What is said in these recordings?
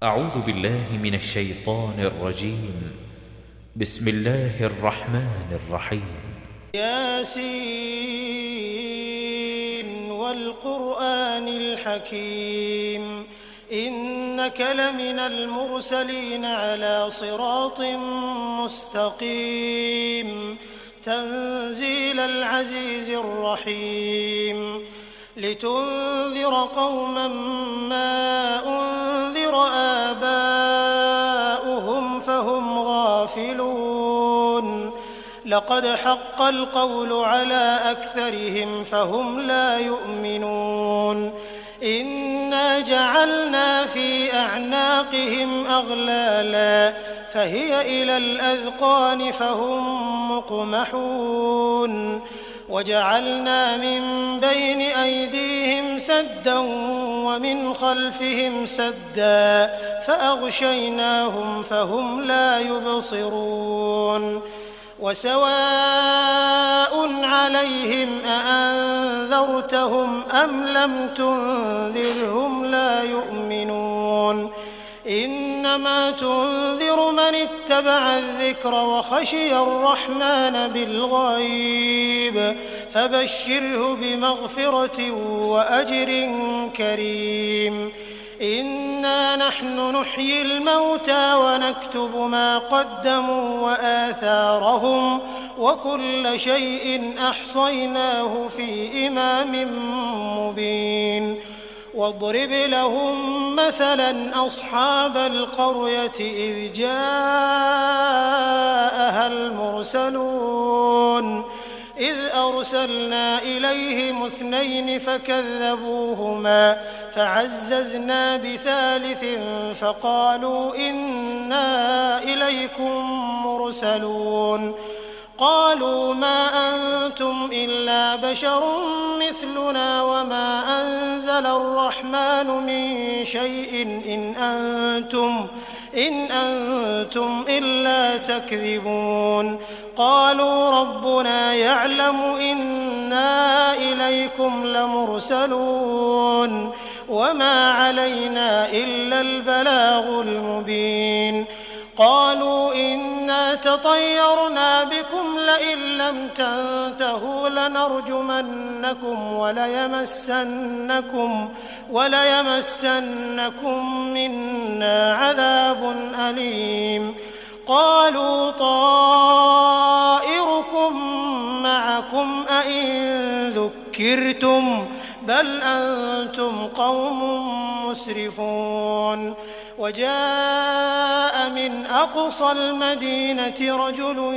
أعوذ بالله من الشيطان الرجيم. بسم الله الرحمن الرحيم. ياسين والقرآن الحكيم إنك لمن المرسلين على صراط مستقيم تنزيل العزيز الرحيم لتنذر قوما ما أنذر آباؤهم فهم غافلون لقد حق القول على أكثرهم فهم لا يؤمنون إنا جعلنا في أعناقهم أغلالا فهي إلى الأذقان فهم مقمحون وجعلنا من بين أيديهم سدا ومن خلفهم سدا فأغشيناهم فهم لا يبصرون وسواء عليهم أأنذرتهم أم لم تنذرهم لا يؤمنون إنما تنذر من اتبع الذكر وخشي الرحمن بالغيب فبشره بمغفرة وأجر كريم إنا نحن نحيي الموتى ونكتب ما قدموا وآثارهم وكل شيء أحصيناه في إمام مبين واضرب لهم مثلا أصحاب القرية إذ جاءها المرسلون إذ أرسلنا إليهم 2 فكذبوهما فعززنا بثالث فقالوا إنا إليكم مرسلون قالوا ما أنتم إلا بشر مثلنا وما أنزل الرحمن من شيء إن أنتم إلا تكذبون قالوا ربنا يعلم إنا إليكم لمرسلون وما علينا إلا البلاغ المبين قالوا إنا تطيرنا بكم لئن لم تنتهوا لنرجمنكم وليمسنكم منا عذاب أليم قالوا طائركم معكم أئن ذكرتم بل أنتم قوم مسرفون وجاء من أقصى المدينة رجل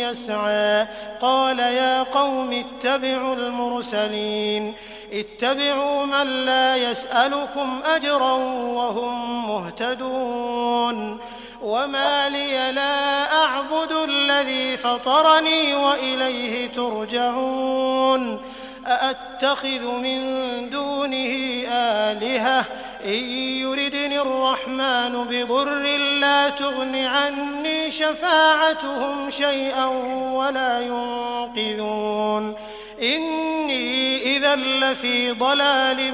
يسعى قال يا قوم اتبعوا المرسلين اتبعوا من لا يسألكم أجرا وهم مهتدون وما لي لا أعبد الذي فطرني وإليه ترجعون أأتخذ من دونه آلهة إن يردني الرحمن بضر لا تغن عني شفاعتهم شيئا ولا ينقذون إني إذا لفي ضلال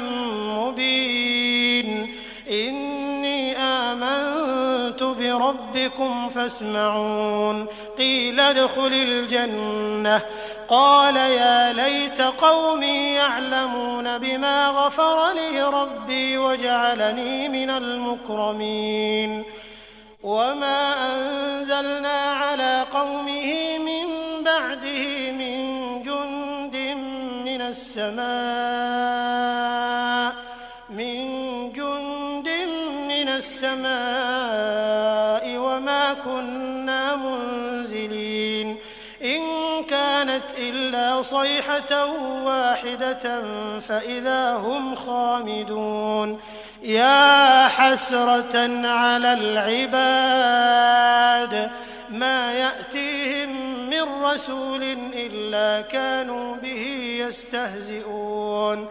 مبين إني آمنت بربكم فاسمعون قيل ادخل الجنة قال يا ليت قومي يعلمون بما غفر لي ربي وجعلني من المكرمين وما أنزلنا على قومه من بعده من جند من السماء وما كنا منزلين إن كانت إلا صيحة واحدة فإذا هم خامدون يا حسرة على العباد ما يأتيهم من رسول إلا كانوا به يستهزئون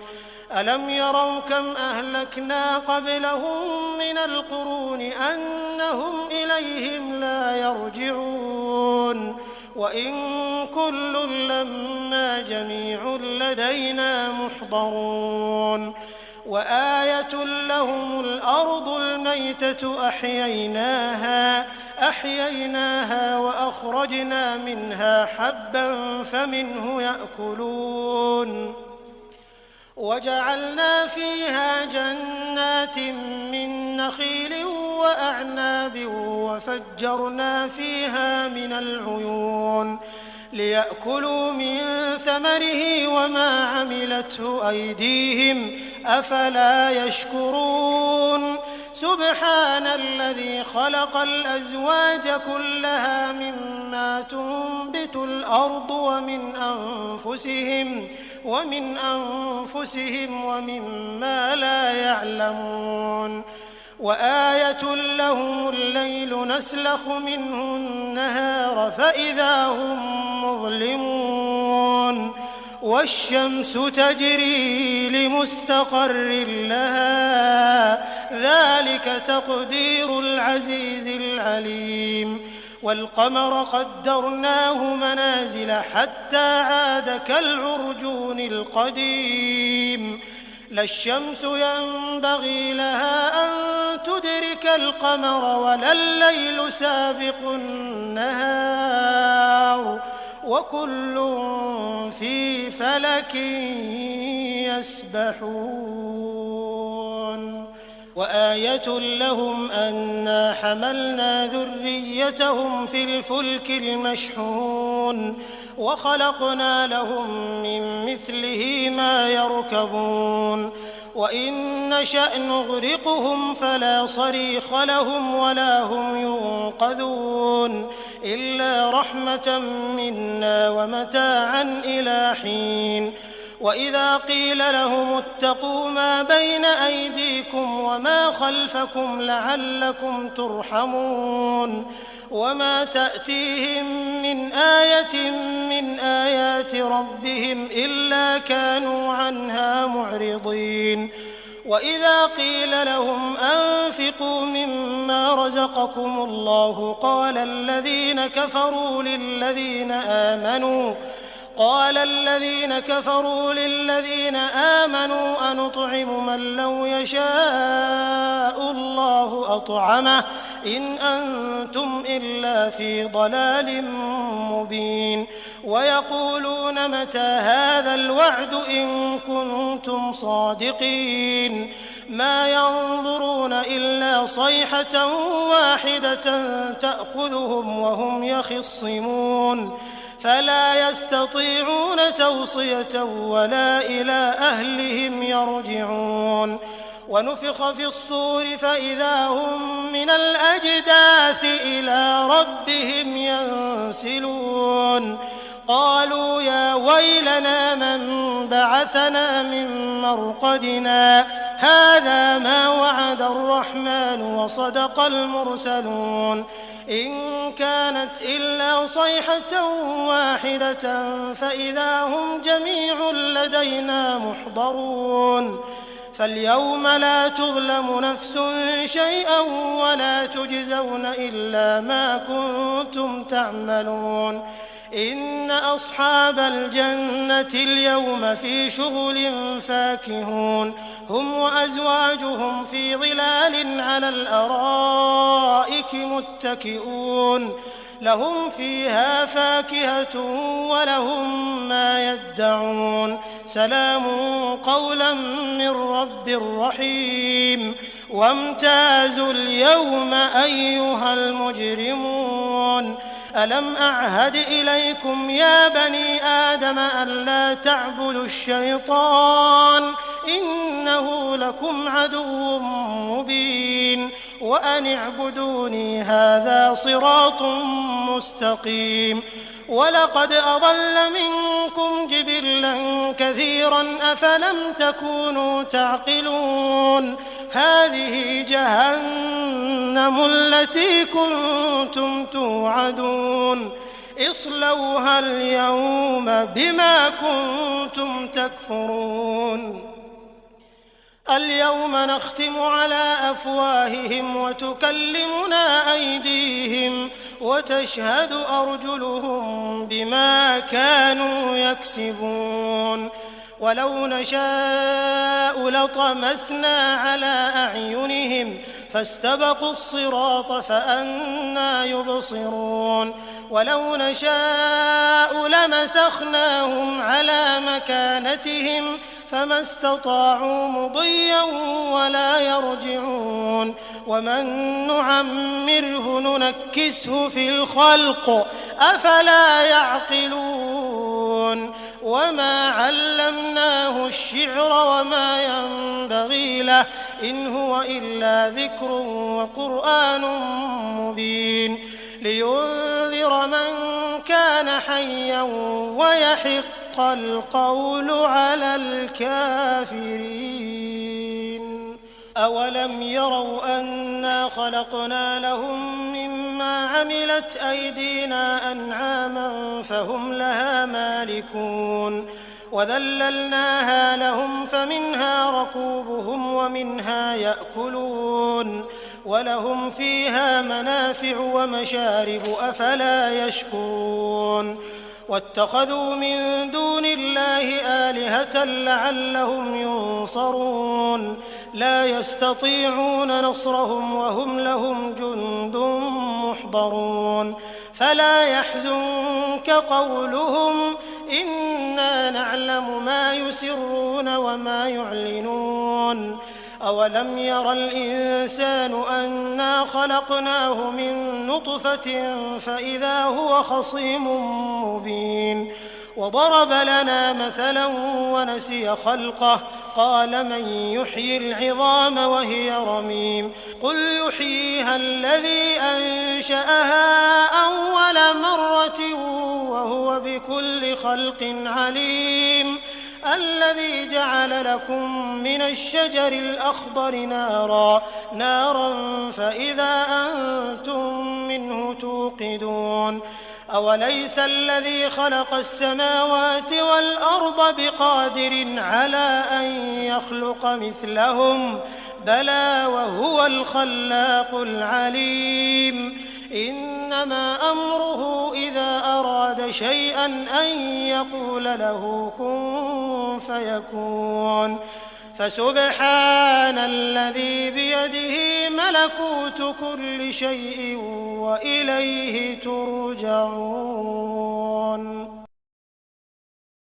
ألم يروا كم أهلكنا قبلهم من القرون أنهم إليهم لا يرجعون وإن كل لما جميع لدينا محضرون وآية لهم الأرض الميتة أحييناها وأخرجنا منها حبا فمنه يأكلون وجعلنا فيها جنات من نخيل وأعناب وفجرنا فيها من العيون ليأكلوا من ثمره وما عملته أيديهم أفلا يشكرون سبحان الذي خلق الأزواج كلها مما تنبت الأرض ومن أنفسهم ومما لا يعلمون وآية لهم الليل نسلخ منه النهار فإذا هم مظلمون والشمس تجري لمستقر لها ذلك تقدير العزيز العليم والقمر قدرناه منازل حتى عاد كالعرجون القديم لا الشمس ينبغي لها أن تدرك القمر ولا الليل سابق النهار وكل في فلك يسبحون وآية لهم أنا حملنا ذريتهم في الفلك المشحون وخلقنا لهم من مثله ما يركبون وإن نشأ نغرقهم فلا صريخ لهم ولا هم ينقذون إلا رحمة منا ومتاعا إلى حين وإذا قيل لهم اتقوا ما بين أيديكم وما خلفكم لعلكم ترحمون وما تأتيهم من آية من آيات ربهم إلا كانوا عنها معرضين وإذا قيل لهم أنفقوا مما رزقكم الله قال الذين كفروا للذين آمنوا أنطعم من لو يشاء الله أطعمه إن أنتم إلا في ضلال مبين ويقولون متى هذا الوعد إن كنتم صادقين ما ينظرون إلا صيحة واحدة تأخذهم وهم يخصمون فلا يستطيعون توصية ولا إلى أهلهم يرجعون ونفخ في الصور فإذا هم من الأجداث إلى ربهم ينسلون قالوا يا ويلنا من بعثنا من مرقدنا هذا ما وعد الرحمن وصدق المرسلون إن كانت إلا صيحة واحدة فإذا هم جميع لدينا محضرون فاليوم لا تظلم نفس شيئا ولا تجزون إلا ما كنتم تعملون إن أصحاب الجنة اليوم في شغل فاكهون هم وأزواجهم في ظلال على الأرائك متكئون لهم فيها فاكهة ولهم ما يدعون سلام قولا من رب رحيم وامتازوا اليوم أيها المجرمون ألم أعهد إليكم يا بني آدم ألا تعبدوا الشيطان إنه لكم عدو مبين وأن اعبدوني هذا صراط مستقيم ولقد أضل منكم جبلا كثيرا أفلم تكونوا تعقلون هذه جهنم التي كنتم توعدون اصلوها اليوم بما كنتم تكفرون اليوم نختم على أفواههم وتكلمنا أيديهم وتشهد أرجلهم بما كانوا يكسبون ولو نشاء لطمسنا على أعينهم فاستبقوا الصراط فأنى يبصرون ولو نشاء لمسخناهم على مكانتهم فما استطاعوا مضيا ولا يرجعون ومن نعمره ننكسه في الخلق أفلا يعقلون وما علمناه الشعر وما ينبغي له إن هو إلا ذكر وقرآن مبين لينذر من كان حيا ويحق القول على الكافرين أولم يروا أنا خلقنا لهم مما عملت أيدينا أنعاما فهم لها مالكون وذللناها لهم فمنها ركوبهم ومنها يأكلون ولهم فيها منافع ومشارب أفلا يشكرون واتخذوا من دون الله آلهة لعلهم ينصرون لا يستطيعون نصرهم وهم لهم جند محضرون فلا يحزنك قولهم إنا نعلم ما يسرون وما يعلنون أولم ير الإنسان أنا خلقناه من نطفة فإذا هو خصيم مبين وضرب لنا مثلا ونسي خلقه قال من يحيي العظام وهي رميم قل يحييها الذي أنشأها أول مرة وهو بكل خلق عليم الذي جعل لكم من الشجر الأخضر نارا فإذا أنتم منه توقدون أوليس الذي خلق السماوات والأرض بقادر على أن يخلق مثلهم بلى وهو الخلاق العليم إنما أمره إذا أراد شيئا أن يقول له كن فيكون فسبحان الذي بيده ملكوت كل شيء وإليه ترجعون